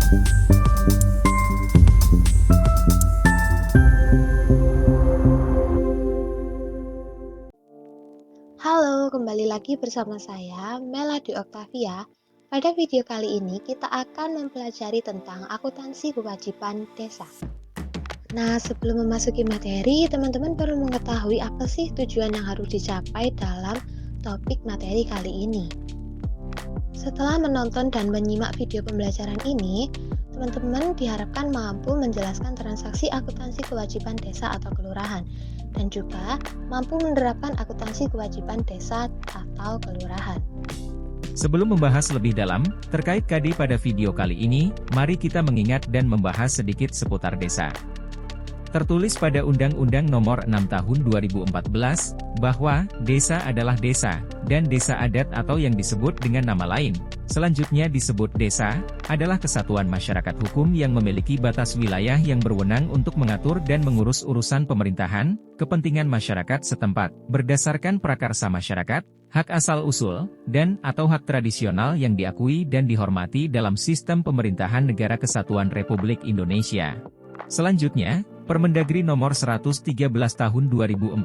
Halo, kembali lagi bersama saya, Melody Octavia. Pada video kali ini kita akan mempelajari tentang akuntansi kewajiban desa. Nah, sebelum memasuki materi, teman-teman perlu mengetahui apa sih tujuan yang harus dicapai dalam topik materi kali ini. Setelah menonton dan menyimak video pembelajaran ini, teman-teman diharapkan mampu menjelaskan transaksi akuntansi kewajiban desa atau kelurahan, dan juga mampu menerapkan akuntansi kewajiban desa atau kelurahan. Sebelum membahas lebih dalam terkait KD pada video kali ini, mari kita mengingat dan membahas sedikit seputar desa. Tertulis pada Undang-Undang Nomor 6 Tahun 2014, bahwa desa adalah desa, dan desa adat atau yang disebut dengan nama lain, selanjutnya disebut desa, adalah kesatuan masyarakat hukum yang memiliki batas wilayah yang berwenang untuk mengatur dan mengurus urusan pemerintahan, kepentingan masyarakat setempat, berdasarkan prakarsa masyarakat, hak asal-usul, dan atau hak tradisional yang diakui dan dihormati dalam sistem pemerintahan Negara Kesatuan Republik Indonesia. Selanjutnya, Permendagri Nomor 113 Tahun 2014,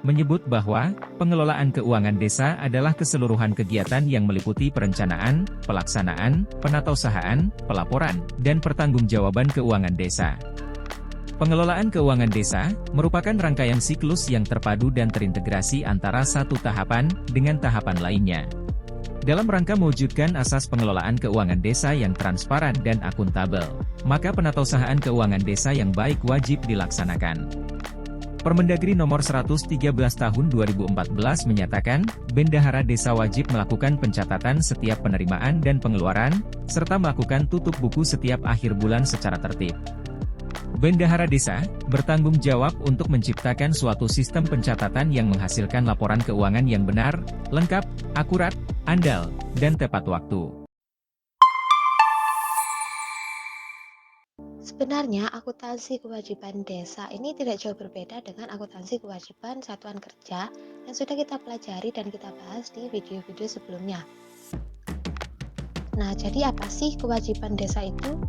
menyebut bahwa, pengelolaan keuangan desa adalah keseluruhan kegiatan yang meliputi perencanaan, pelaksanaan, penatausahaan, pelaporan, dan pertanggungjawaban keuangan desa. Pengelolaan keuangan desa, merupakan rangkaian siklus yang terpadu dan terintegrasi antara satu tahapan, dengan tahapan lainnya. Dalam rangka mewujudkan asas pengelolaan keuangan desa yang transparan dan akuntabel, maka penatausahaan keuangan desa yang baik wajib dilaksanakan. Permendagri Nomor 113 Tahun 2014 menyatakan, bendahara desa wajib melakukan pencatatan setiap penerimaan dan pengeluaran, serta melakukan tutup buku setiap akhir bulan secara tertib. Bendahara desa bertanggung jawab untuk menciptakan suatu sistem pencatatan yang menghasilkan laporan keuangan yang benar, lengkap, akurat, andal, dan tepat waktu. Sebenarnya akuntansi kewajiban desa ini tidak jauh berbeda dengan akuntansi kewajiban satuan kerja yang sudah kita pelajari dan kita bahas di video-video sebelumnya. Nah, jadi apa sih kewajiban desa itu?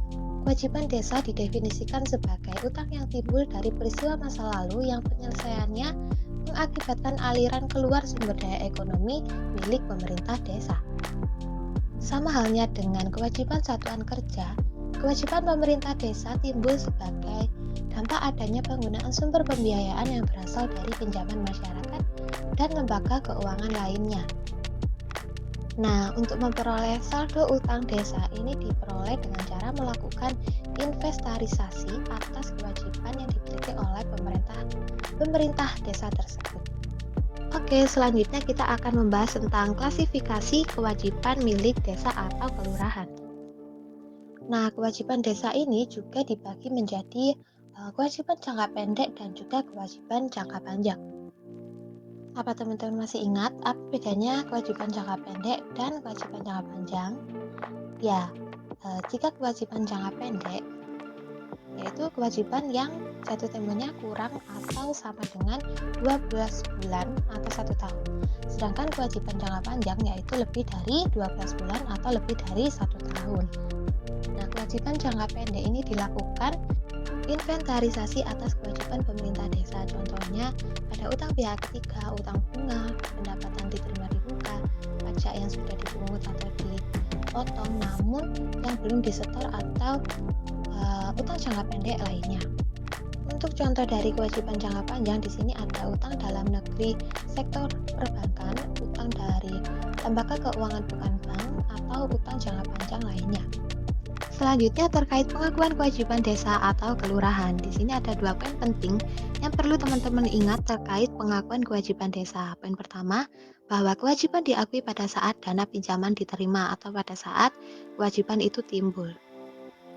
Kewajiban desa didefinisikan sebagai utang yang timbul dari peristiwa masa lalu yang penyelesaiannya mengakibatkan aliran keluar sumber daya ekonomi milik pemerintah desa. Sama halnya dengan kewajiban satuan kerja, kewajiban pemerintah desa timbul sebagai dampak adanya penggunaan sumber pembiayaan yang berasal dari pinjaman masyarakat dan lembaga keuangan lainnya. Nah, untuk memperoleh saldo utang desa ini diperoleh dengan cara melakukan inventarisasi atas kewajiban yang dimiliki oleh pemerintah desa tersebut. Oke, selanjutnya kita akan membahas tentang klasifikasi kewajiban milik desa atau kelurahan. Nah, kewajiban desa ini juga dibagi menjadi kewajiban jangka pendek dan juga kewajiban jangka panjang. Apa teman-teman masih ingat apa bedanya kewajiban jangka pendek dan kewajiban jangka panjang? Ya, jika kewajiban jangka pendek yaitu kewajiban yang jatuh temponya kurang atau sama dengan 12 bulan atau 1 tahun. Sedangkan kewajiban jangka panjang yaitu lebih dari 12 bulan atau lebih dari 1 tahun. Nah, kewajiban jangka pendek ini dilakukan inventarisasi atas kewajiban pemerintah desa. Contohnya ada utang pihak ketiga, utang bunga, pendapatan diterima di muka, pajak yang sudah dipungut atau dipotong namun yang belum disetor atau utang jangka pendek lainnya. Untuk contoh dari kewajiban jangka panjang di sini ada utang dalam negeri sektor perbankan, utang dari lembaga keuangan bukan bank atau utang jangka panjang lainnya. Selanjutnya terkait pengakuan kewajiban desa atau kelurahan. Di sini ada 2 poin penting yang perlu teman-teman ingat terkait pengakuan kewajiban desa. Poin pertama, bahwa kewajiban diakui pada saat dana pinjaman diterima atau pada saat kewajiban itu timbul.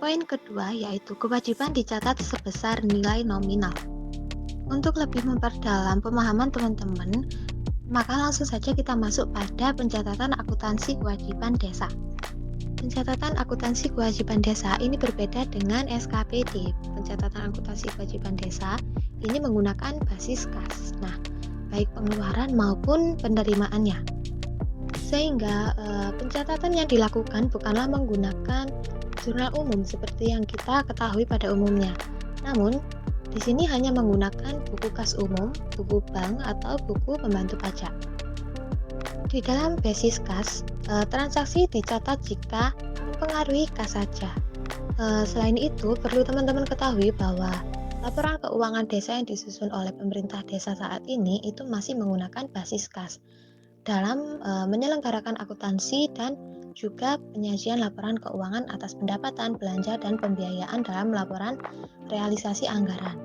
Poin kedua yaitu kewajiban dicatat sebesar nilai nominal. Untuk lebih memperdalam pemahaman teman-teman, maka langsung saja kita masuk pada pencatatan akuntansi kewajiban desa. Pencatatan akuntansi kewajiban desa ini berbeda dengan SKPD. Pencatatan akuntansi kewajiban desa ini menggunakan basis kas. Nah, baik pengeluaran maupun penerimaannya. Sehingga pencatatan yang dilakukan bukanlah menggunakan jurnal umum seperti yang kita ketahui pada umumnya. Namun, di sini hanya menggunakan buku kas umum, buku bank, atau buku pembantu pajak. Di dalam basis kas, transaksi dicatat jika mempengaruhi kas saja. Selain itu, perlu teman-teman ketahui bahwa laporan keuangan desa yang disusun oleh pemerintah desa saat ini itu masih menggunakan basis kas dalam menyelenggarakan akuntansi dan juga penyajian laporan keuangan atas pendapatan, belanja, dan pembiayaan dalam laporan realisasi anggaran.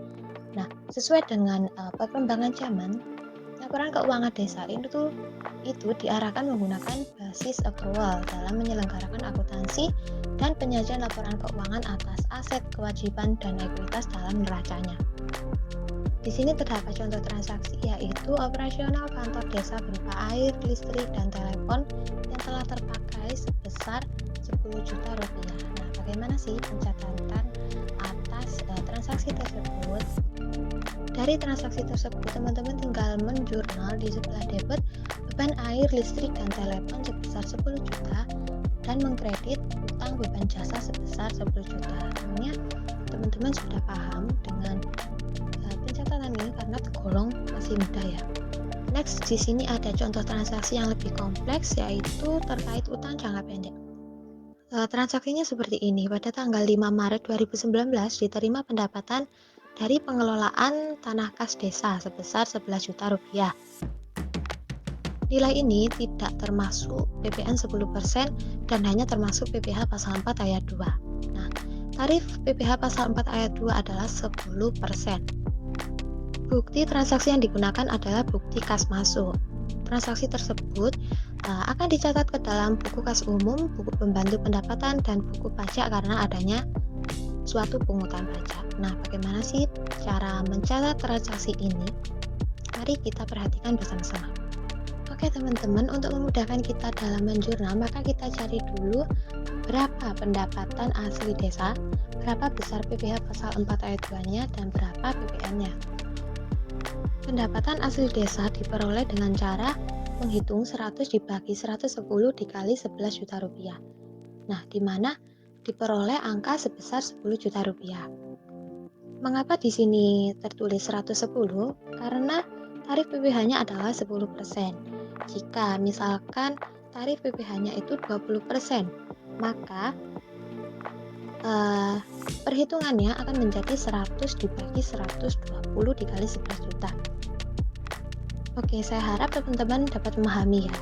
Nah, sesuai dengan perkembangan zaman, laporan keuangan desa itu diarahkan menggunakan basis accrual dalam menyelenggarakan akuntansi dan penyajian laporan keuangan atas aset, kewajiban, dan ekuitas dalam neracanya. Di sini terdapat contoh transaksi yaitu operasional kantor desa berupa air, listrik, dan telepon yang telah terpakai sebesar 10 juta rupiah. Nah, bagaimana sih pencatatan atas transaksi tersebut? Dari transaksi tersebut, teman-teman tinggal menjurnal di sebelah debit beban air, listrik, dan telepon sebesar 10 juta dan mengkredit utang beban jasa sebesar 10 juta. Tentunya teman-teman sudah paham dengan pencatatan ini karena tergolong masih mudah ya. Next, di sini ada contoh transaksi yang lebih kompleks yaitu terkait utang jangka pendek. Transaksinya seperti ini. Pada tanggal 5 Maret 2019 diterima pendapatan dari pengelolaan tanah kas desa sebesar 11 juta rupiah. Nilai ini tidak termasuk PPN 10% dan hanya termasuk PPh pasal 4 ayat 2. Nah, tarif PPh pasal 4 ayat 2 adalah 10%. Bukti transaksi yang digunakan adalah bukti kas masuk. Transaksi tersebut akan dicatat ke dalam buku kas umum, buku pembantu pendapatan, dan buku pajak karena adanya suatu pungutan pajak. Nah, bagaimana sih cara mencatat transaksi ini? Mari kita perhatikan bersama-sama. Oke teman-teman, untuk memudahkan kita dalam menjurnal, maka kita cari dulu berapa pendapatan asli desa, berapa besar PPh pasal 4 ayat 2-nya, dan berapa PPN-nya. Pendapatan asli desa diperoleh dengan cara menghitung 100 dibagi 110 dikali 11 juta rupiah. Nah, di mana diperoleh angka sebesar 10 juta rupiah. Mengapa di sini tertulis 110? Karena tarif PPh-nya adalah 10%. Jika misalkan tarif PPh-nya itu 20%, maka perhitungannya akan menjadi 100 dibagi 120 dikali 11 juta. Oke, saya harap teman-teman dapat memahami ya.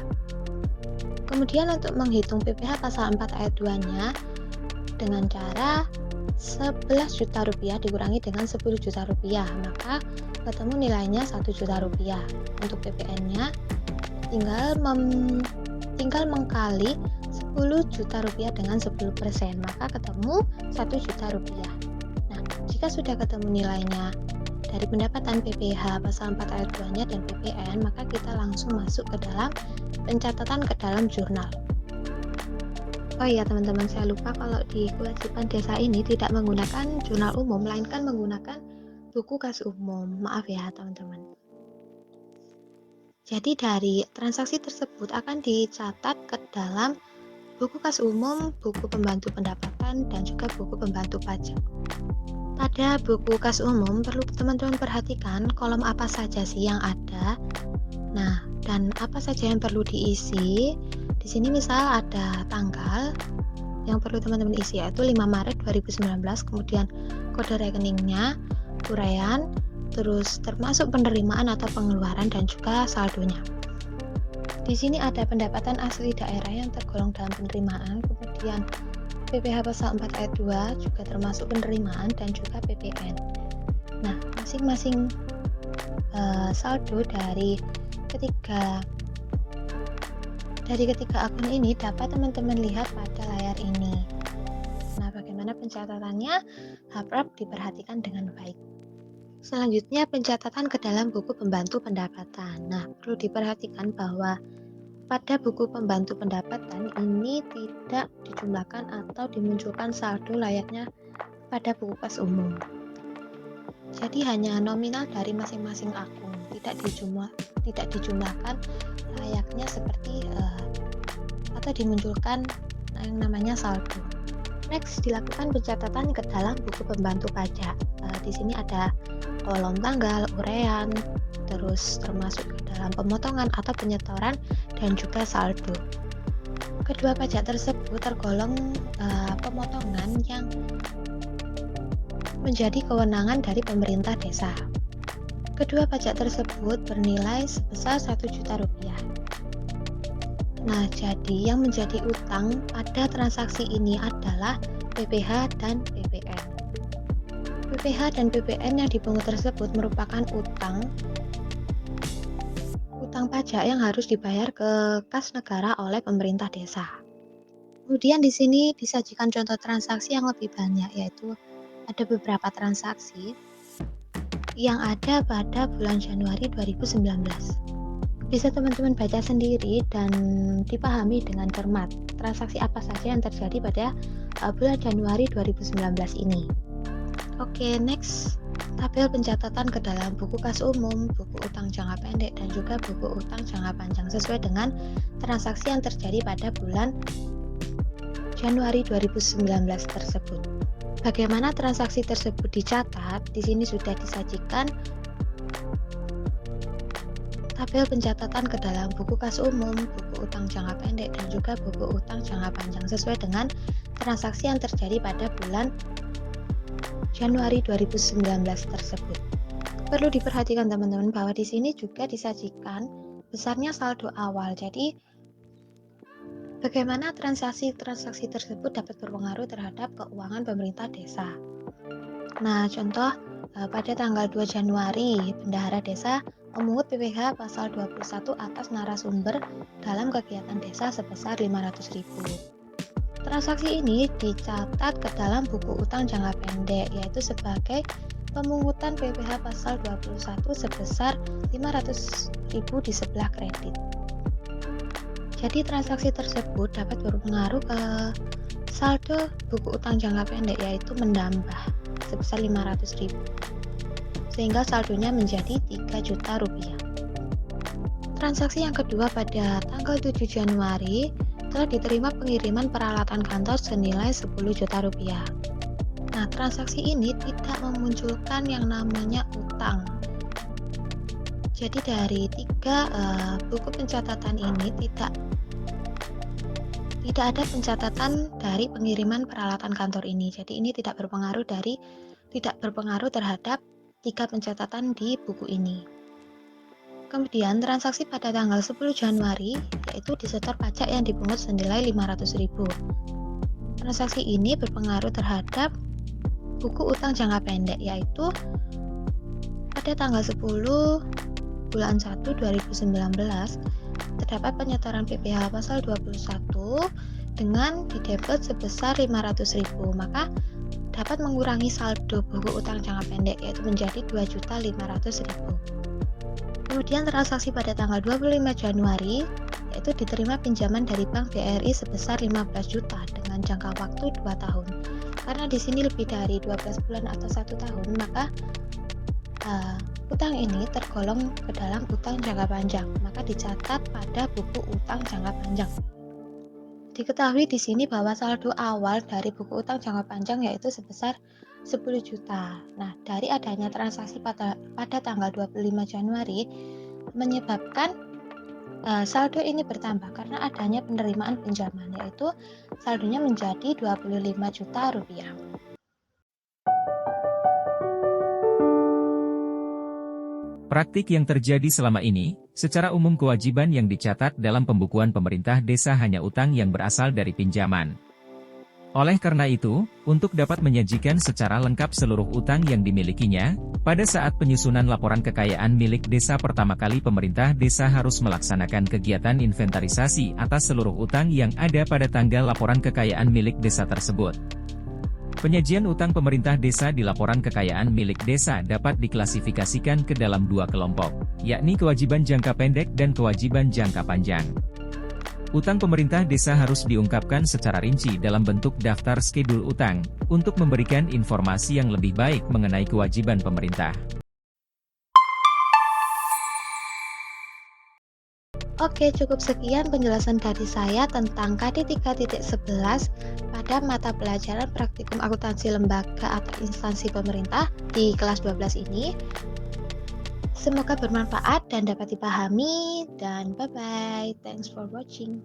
Kemudian untuk menghitung PPh pasal 4 ayat 2-nya dengan cara 11 juta rupiah dikurangi dengan 10 juta rupiah, maka ketemu nilainya 1 juta rupiah. Untuk PPN-nya tinggal mengkali 10 juta rupiah dengan 10%, maka ketemu 1 juta rupiah. Nah, jika sudah ketemu nilainya dari pendapatan PPh pasal 4 ayat 2-nya dan PPN, maka kita langsung masuk ke dalam pencatatan ke dalam jurnal. Oh iya teman-teman, saya lupa kalau di kewajiban desa ini tidak menggunakan jurnal umum, melainkan menggunakan buku kas umum. Maaf ya teman-teman. Jadi dari transaksi tersebut akan dicatat ke dalam buku kas umum, buku pembantu pendapatan, dan juga buku pembantu pajak. Pada buku kas umum perlu teman-teman perhatikan kolom apa saja sih yang ada. Nah, dan apa saja yang perlu diisi. Di sini misal ada tanggal yang perlu teman-teman isi yaitu 5 Maret 2019, kemudian kode rekeningnya, uraian, terus termasuk penerimaan atau pengeluaran dan juga saldonya. Di sini ada pendapatan asli daerah yang tergolong dalam penerimaan, kemudian PPh pasal 4 ayat 2 juga termasuk penerimaan dan juga PPN. Nah, masing-masing saldo dari ketiga akun ini dapat teman-teman lihat pada layar ini. Nah, bagaimana pencatatannya? Harap diperhatikan dengan baik. Selanjutnya, pencatatan ke dalam buku pembantu pendapatan. Nah, perlu diperhatikan bahwa pada buku pembantu pendapatan ini tidak dijumlahkan atau dimunculkan saldo layaknya pada buku kas umum. Jadi hanya nominal dari masing-masing akun, tidak dijumlahkan layaknya seperti atau dimunculkan yang namanya saldo. Next, dilakukan pencatatan ke dalam buku pembantu pajak. Di sini ada kolom tanggal, urean, terus termasuk ke dalam pemotongan atau penyetoran, dan juga saldo. Kedua pajak tersebut tergolong pemotongan yang menjadi kewenangan dari pemerintah desa. Kedua pajak tersebut bernilai sebesar Rp1.000.000. Nah, jadi yang menjadi utang pada transaksi ini adalah PPh dan PPN. PPh dan PPN yang dipungut tersebut merupakan utang pajak yang harus dibayar ke kas negara oleh pemerintah desa. Kemudian di sini disajikan contoh transaksi yang lebih banyak, yaitu ada beberapa transaksi yang ada pada bulan Januari 2019. Bisa teman-teman baca sendiri dan dipahami dengan cermat transaksi apa saja yang terjadi pada bulan Januari 2019 ini. Oke, next, tabel pencatatan ke dalam buku kas umum, buku utang jangka pendek, dan juga buku utang jangka panjang sesuai dengan transaksi yang terjadi pada bulan Januari 2019 tersebut. Bagaimana transaksi tersebut dicatat? Di sini sudah disajikan tabel pencatatan ke dalam buku kas umum, buku utang jangka pendek, dan juga buku utang jangka panjang sesuai dengan transaksi yang terjadi pada bulan Januari 2019 tersebut. Perlu diperhatikan teman-teman bahwa di sini juga disajikan besarnya saldo awal. Jadi bagaimana transaksi tersebut dapat berpengaruh terhadap keuangan pemerintah desa. Nah, contoh pada tanggal 2 Januari, bendahara desa memungut PPh pasal 21 atas narasumber dalam kegiatan desa sebesar Rp500.000. Transaksi ini dicatat ke dalam buku utang jangka pendek, yaitu sebagai pemungutan PPh pasal 21 sebesar Rp500.000 di sebelah kredit. Jadi transaksi tersebut dapat berpengaruh ke saldo buku utang jangka pendek, yaitu menambah sebesar Rp500.000. Sehingga saldonya menjadi Rp3.000.000. Transaksi yang kedua pada tanggal 7 Januari telah diterima pengiriman peralatan kantor senilai Rp10 juta. Nah, transaksi ini tidak memunculkan yang namanya utang. Jadi dari tiga buku pencatatan ini tidak ada pencatatan dari pengiriman peralatan kantor ini. Jadi ini tidak berpengaruh terhadap tiga pencatatan di buku ini. Kemudian transaksi pada tanggal 10 Januari yaitu disetor pajak yang dipungut senilai Rp500.000. Transaksi ini berpengaruh terhadap buku utang jangka pendek, yaitu pada tanggal 10 bulan 1 2019 terdapat penyetoran PPh pasal 21 dengan didebet sebesar Rp500.000, maka dapat mengurangi saldo buku utang jangka pendek yaitu menjadi Rp2.500.000. Kemudian transaksi pada tanggal 25 Januari yaitu diterima pinjaman dari Bank BRI sebesar 15 juta dengan jangka waktu 2 tahun. Karena di sini lebih dari 12 bulan atau 1 tahun, maka utang ini tergolong ke dalam utang jangka panjang, maka dicatat pada buku utang jangka panjang. Diketahui di sini bahwa saldo awal dari buku utang jangka panjang yaitu sebesar 10 juta. Nah, dari adanya transaksi pada tanggal 25 Januari menyebabkan saldo ini bertambah karena adanya penerimaan pinjaman, yaitu saldonya menjadi Rp25 juta. Praktik yang terjadi selama ini, secara umum kewajiban yang dicatat dalam pembukuan pemerintah desa hanya utang yang berasal dari pinjaman. Oleh karena itu, untuk dapat menyajikan secara lengkap seluruh utang yang dimilikinya, pada saat penyusunan laporan kekayaan milik desa pertama kali pemerintah desa harus melaksanakan kegiatan inventarisasi atas seluruh utang yang ada pada tanggal laporan kekayaan milik desa tersebut. Penyajian utang pemerintah desa di laporan kekayaan milik desa dapat diklasifikasikan ke dalam dua kelompok, yakni kewajiban jangka pendek dan kewajiban jangka panjang. Utang pemerintah desa harus diungkapkan secara rinci dalam bentuk daftar skedul utang, untuk memberikan informasi yang lebih baik mengenai kewajiban pemerintah. Oke, cukup sekian penjelasan dari saya tentang KD 3.11 pada mata pelajaran praktikum akuntansi lembaga atau instansi pemerintah di kelas 12 ini. Semoga bermanfaat dan dapat dipahami, dan bye-bye. Thanks for watching.